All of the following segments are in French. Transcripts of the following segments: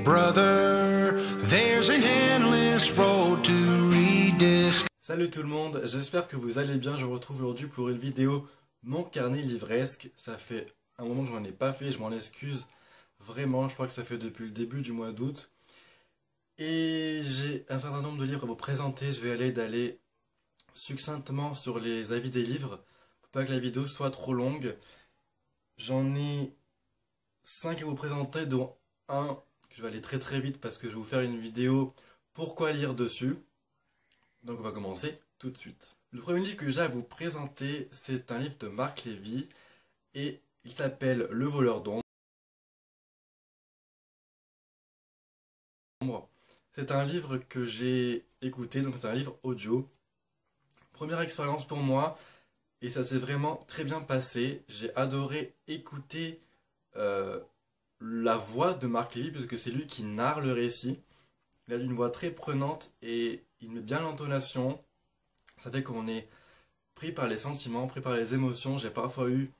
brother, there's an endless road to rediscover. Salut tout le monde, j'espère que vous allez bien. Je vous retrouve aujourd'hui pour une vidéo mon carnet livresque. Ça fait un moment que je n'en ai pas fait, je m'en excuse vraiment. Je crois que ça fait depuis le début du mois d'août. Et j'ai un certain nombre de livres à vous présenter. Je vais aller succinctement sur les avis des livres pour pas que la vidéo soit trop longue. J'en ai 5 à vous présenter, dont un que je vais aller très vite parce que je vais vous faire une vidéo pourquoi lire dessus. Donc on va commencer tout de suite. Le premier livre que j'ai à vous présenter, c'est un livre de Marc Lévy et il s'appelle Le voleur d'ombre. C'est un livre que j'ai écouté, donc c'est un livre audio. Première expérience pour moi et ça s'est vraiment très bien passé. J'ai adoré écouter la voix de Marc Lévy puisque c'est lui qui narre le récit. Il a une voix très prenante et il met bien l'intonation. Ça fait qu'on est pris par les sentiments, pris par les émotions. J'ai parfois eu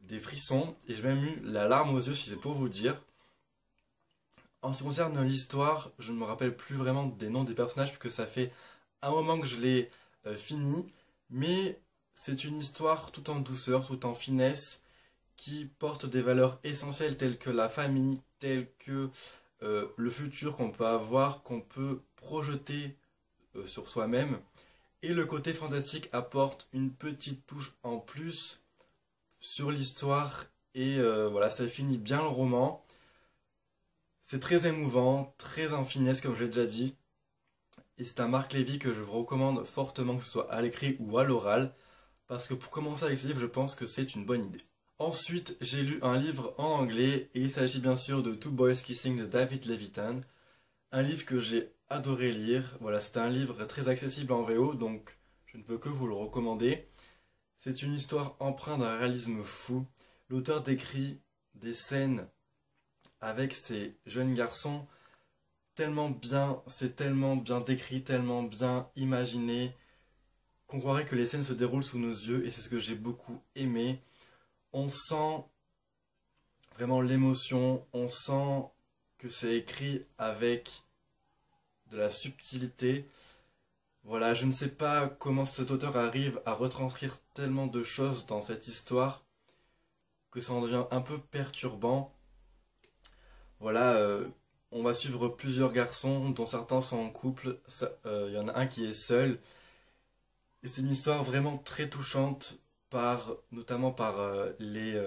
des frissons et j'ai même eu la larme aux yeux, si c'est pour vous dire. En ce qui concerne l'histoire, je ne me rappelle plus vraiment des noms des personnages puisque ça fait un moment que je l'ai fini. Mais c'est une histoire tout en douceur, tout en finesse, qui porte des valeurs essentielles telles que la famille, telles que le futur qu'on peut avoir, qu'on peut projeter sur soi-même. Et le côté fantastique apporte une petite touche en plus sur l'histoire. Et voilà, ça finit bien le roman. C'est très émouvant, très en finesse comme je l'ai déjà dit. Et c'est un Marc Lévy que je vous recommande fortement, que ce soit à l'écrit ou à l'oral. Parce que pour commencer avec ce livre, je pense que c'est une bonne idée. Ensuite, j'ai lu un livre en anglais et il s'agit bien sûr de Two Boys Kissing de David Levitan. Un livre que j'ai adoré lire. Voilà, c'est un livre très accessible en VO, donc je ne peux que vous le recommander. C'est une histoire empreinte d'un réalisme fou. L'auteur décrit des scènes avec ces jeunes garçons tellement bien, c'est tellement bien décrit, tellement bien imaginé, qu'on croirait que les scènes se déroulent sous nos yeux et c'est ce que j'ai beaucoup aimé. On sent vraiment l'émotion, on sent que c'est écrit avec de la subtilité. Voilà, je ne sais pas comment cet auteur arrive à retranscrire tellement de choses dans cette histoire que ça en devient un peu perturbant. Voilà, on va suivre plusieurs garçons dont certains sont en couple, il y en a un qui est seul. Et c'est une histoire vraiment très touchante, notamment par les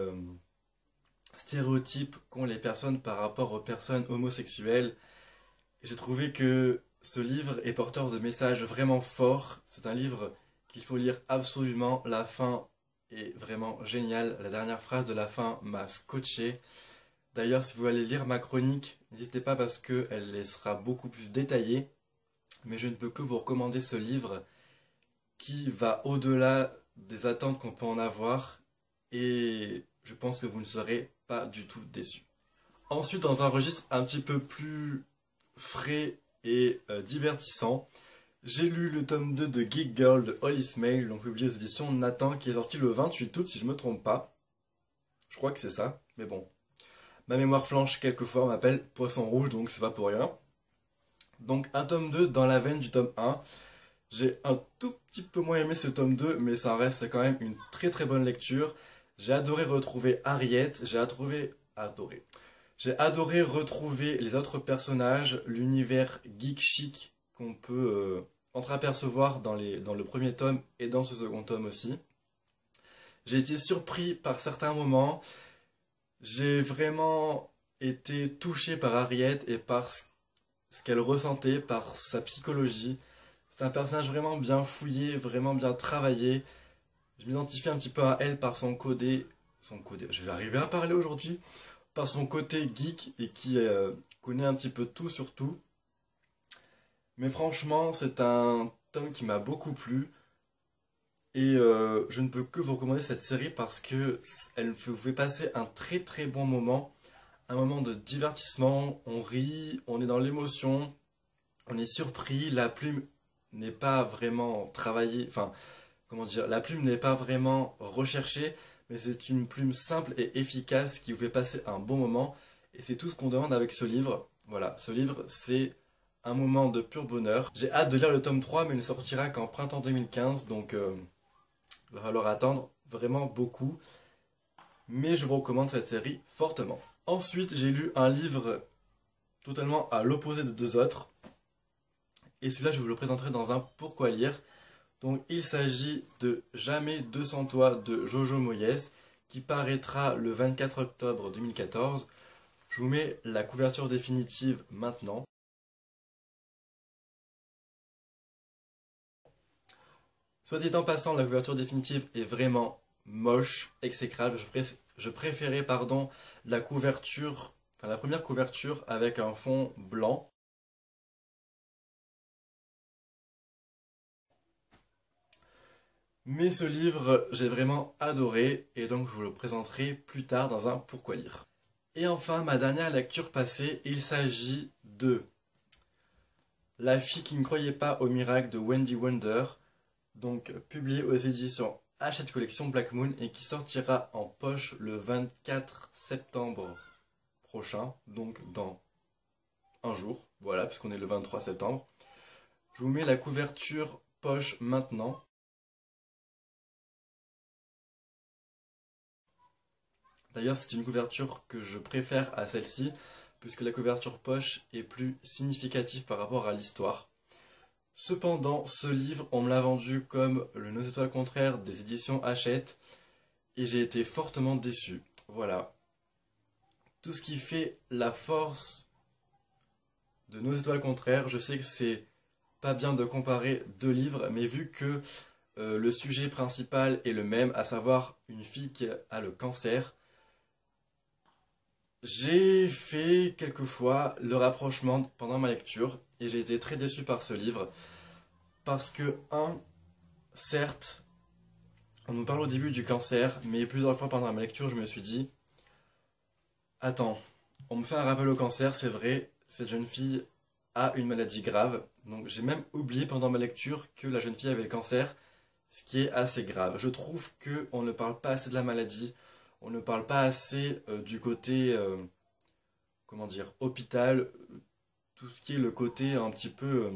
stéréotypes qu'ont les personnes par rapport aux personnes homosexuelles. Et j'ai trouvé que ce livre est porteur de messages vraiment forts. C'est un livre qu'il faut lire absolument. La fin est vraiment géniale. La dernière phrase de la fin m'a scotché. D'ailleurs, si vous allez lire ma chronique, n'hésitez pas parce qu'elle sera beaucoup plus détaillée. Mais je ne peux que vous recommander ce livre qui va au-delà des attentes qu'on peut en avoir. Et je pense que vous ne serez pas du tout déçus. Ensuite, dans un registre un petit peu plus frais et divertissant, j'ai lu le tome 2 de Geek Girl de Holly Smale, donc publié aux éditions Nathan, qui est sorti le 28 août si je ne me trompe pas. Je crois que c'est ça, mais bon. Ma mémoire flanche quelquefois, on m'appelle Poisson Rouge, donc c'est pas pour rien. Donc un tome 2 dans la veine du tome 1. J'ai un tout petit peu moins aimé ce tome 2, mais ça reste quand même une très bonne lecture. J'ai adoré retrouver Harriet, j'ai adoré retrouver les autres personnages, l'univers geek chic qu'on peut entreapercevoir dans le premier tome et dans ce second tome aussi. J'ai été surpris par certains moments. J'ai vraiment été touché par Harriet et par ce qu'elle ressentait, par sa psychologie. C'est un personnage vraiment bien fouillé, vraiment bien travaillé. Je m'identifie un petit peu à elle par je vais arriver à parler aujourd'hui, par son côté geek et qui connaît un petit peu tout sur tout. Mais franchement, c'est un tome qui m'a beaucoup plu. Et je ne peux que vous recommander cette série parce que elle vous fait passer un très bon moment. Un moment de divertissement, on rit, on est dans l'émotion, on est surpris, la plume n'est pas vraiment travaillée, enfin, comment dire, la plume n'est pas vraiment recherchée, mais c'est une plume simple et efficace qui vous fait passer un bon moment. Et c'est tout ce qu'on demande avec ce livre. Voilà, ce livre, c'est un moment de pur bonheur. J'ai hâte de lire le tome 3, mais il ne sortira qu'en printemps 2015, donc il va falloir attendre vraiment beaucoup. Mais je vous recommande cette série fortement. Ensuite, j'ai lu un livre totalement à l'opposé des deux autres. Et celui-là, je vous le présenterai dans un Pourquoi lire. Donc, il s'agit de Jamais 200 toits de Jojo Moyes, qui paraîtra le 24 octobre 2014. Je vous mets la couverture définitive maintenant. Soit dit en passant, la couverture définitive est vraiment moche, exécrable. Je préférais la couverture, enfin la première couverture avec un fond blanc. Mais ce livre, j'ai vraiment adoré et donc je vous le présenterai plus tard dans un Pourquoi lire. Et enfin, ma dernière lecture passée, il s'agit de La fille qui ne croyait pas au miracle de Wendy Wonder, donc publié aux éditions Hachette Collection Black Moon et qui sortira en poche le 24 septembre prochain, donc dans un jour, voilà, puisqu'on est le 23 septembre. Je vous mets la couverture poche maintenant. D'ailleurs, c'est une couverture que je préfère à celle-ci, puisque la couverture poche est plus significative par rapport à l'histoire. Cependant, ce livre, on me l'a vendu comme le Nos étoiles contraires des éditions Hachette, et j'ai été fortement déçu. Voilà. Tout ce qui fait la force de Nos étoiles contraires, je sais que c'est pas bien de comparer deux livres, mais vu que le sujet principal est le même, à savoir une fille qui a le cancer, j'ai fait quelquefois le rapprochement pendant ma lecture et j'ai été très déçu par ce livre parce que, certes, on nous parle au début du cancer, mais plusieurs fois pendant ma lecture, je me suis dit, attends, on me fait un rappel au cancer, c'est vrai, cette jeune fille a une maladie grave, donc j'ai même oublié pendant ma lecture que la jeune fille avait le cancer, ce qui est assez grave. Je trouve qu'on ne parle pas assez de la maladie, on ne parle pas assez du côté, comment dire, hôpital, tout ce qui est le côté un petit peu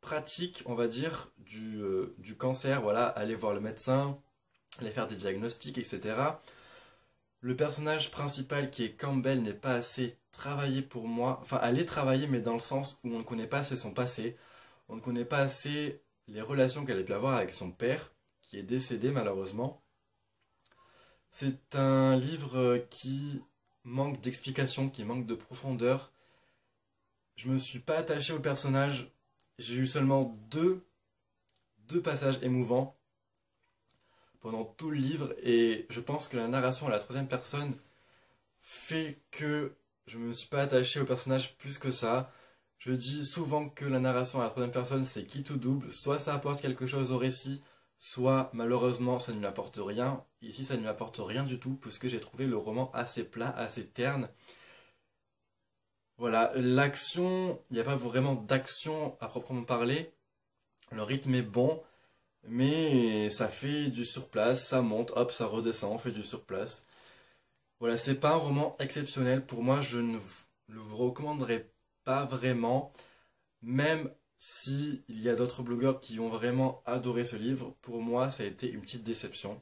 pratique, on va dire, du cancer, voilà, aller voir le médecin, aller faire des diagnostics, etc. Le personnage principal qui est Campbell n'est pas assez travaillé pour moi, enfin, elle est travaillée, mais dans le sens où on ne connaît pas assez son passé, on ne connaît pas assez les relations qu'elle a pu avoir avec son père, qui est décédé malheureusement. C'est un livre qui manque d'explication, qui manque de profondeur. Je me suis pas attaché au personnage. J'ai eu seulement deux passages émouvants pendant tout le livre et je pense que la narration à la troisième personne fait que je me suis pas attaché au personnage plus que ça. Je dis souvent que la narration à la troisième personne c'est qui tout double, soit ça apporte quelque chose au récit, soit malheureusement ça ne lui apporte rien. Ici ça ne lui apporte rien du tout puisque j'ai trouvé le roman assez plat, assez terne. Voilà, l'action, il n'y a pas vraiment d'action à proprement parler. Le rythme est bon, mais ça fait du surplace, ça monte, hop, ça redescend, on fait du surplace. Voilà, c'est pas un roman exceptionnel. Pour moi, je ne le vous recommanderais pas vraiment, même si il y a d'autres blogueurs qui ont vraiment adoré ce livre. Pour moi, ça a été une petite déception.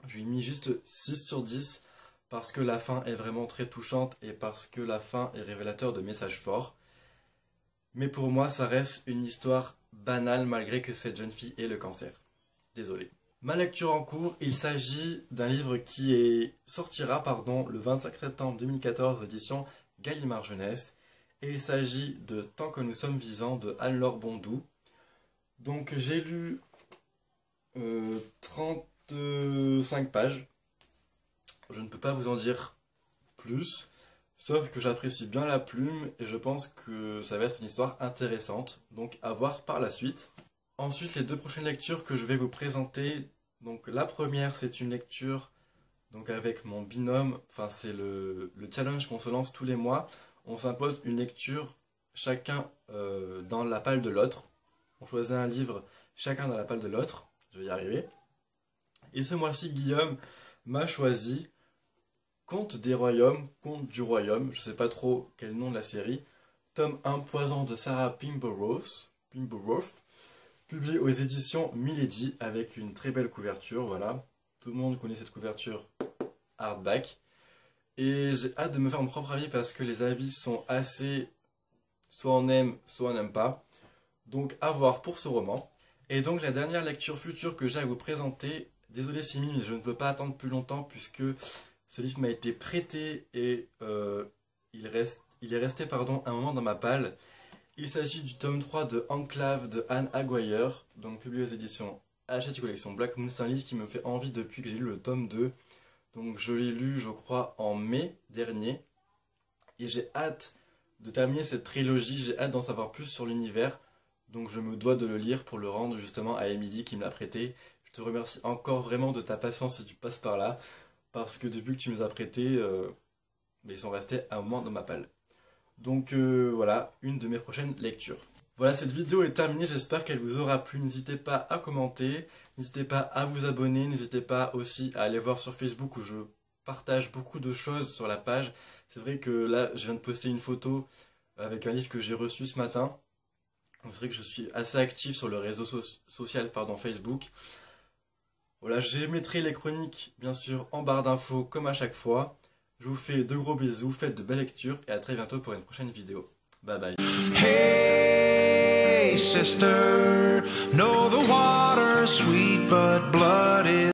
Je lui ai mis juste 6 sur 10 parce que la fin est vraiment très touchante et parce que la fin est révélateur de messages forts. Mais pour moi, ça reste une histoire banale malgré que cette jeune fille ait le cancer. Désolé. Ma lecture en cours, il s'agit d'un livre sortira le 25 septembre 2014, édition Gallimard Jeunesse. Et il s'agit de Tant que nous sommes vivants de Anne-Laure Bondou. Donc j'ai lu 35 pages. Je ne peux pas vous en dire plus, sauf que j'apprécie bien la plume et je pense que ça va être une histoire intéressante, donc à voir par la suite. Ensuite, les deux prochaines lectures que je vais vous présenter, donc la première c'est une lecture donc avec mon binôme, enfin c'est le challenge qu'on se lance tous les mois, on s'impose une lecture chacun dans la palle de l'autre, on choisit un livre chacun dans la palle de l'autre, je vais y arriver. Et ce mois-ci, Guillaume m'a choisi Conte des royaumes, Conte du royaume, je sais pas trop quel nom de la série. tome 1 Poison de Sarah Pimborough, publié aux éditions Milady avec une très belle couverture, voilà. Tout le monde connaît cette couverture hardback. Et j'ai hâte de me faire mon propre avis parce que les avis sont assez... soit on aime, soit on n'aime pas. Donc à voir pour ce roman. Et donc la dernière lecture future que j'ai à vous présenter, désolé Simi, mais je ne peux pas attendre plus longtemps puisque ce livre m'a été prêté et il est resté un moment dans ma palle. Il s'agit du tome 3 de Enclave de Anne Aguirre, donc publié aux éditions Hachette Collection Black Moon. C'est un livre qui me fait envie depuis que j'ai lu le tome 2. Donc je l'ai lu, je crois, en mai dernier. Et j'ai hâte de terminer cette trilogie, j'ai hâte d'en savoir plus sur l'univers. Donc je me dois de le lire pour le rendre justement à Emily qui me l'a prêté. Je te remercie encore vraiment de ta patience si tu passes par là. Parce que depuis que tu me les as prêtés, ils sont restés un moment dans ma palle. Donc voilà, une de mes prochaines lectures. Voilà, cette vidéo est terminée, j'espère qu'elle vous aura plu. N'hésitez pas à commenter, n'hésitez pas à vous abonner, n'hésitez pas aussi à aller voir sur Facebook où je partage beaucoup de choses sur la page. C'est vrai que là, je viens de poster une photo avec un livre que j'ai reçu ce matin. C'est vrai que je suis assez actif sur le réseau social Facebook. Voilà, je mettrai les chroniques, bien sûr, en barre d'infos, comme à chaque fois. Je vous fais de gros bisous, faites de belles lectures, et à très bientôt pour une prochaine vidéo. Bye bye. Hey, sister, know the water's sweet, but blood is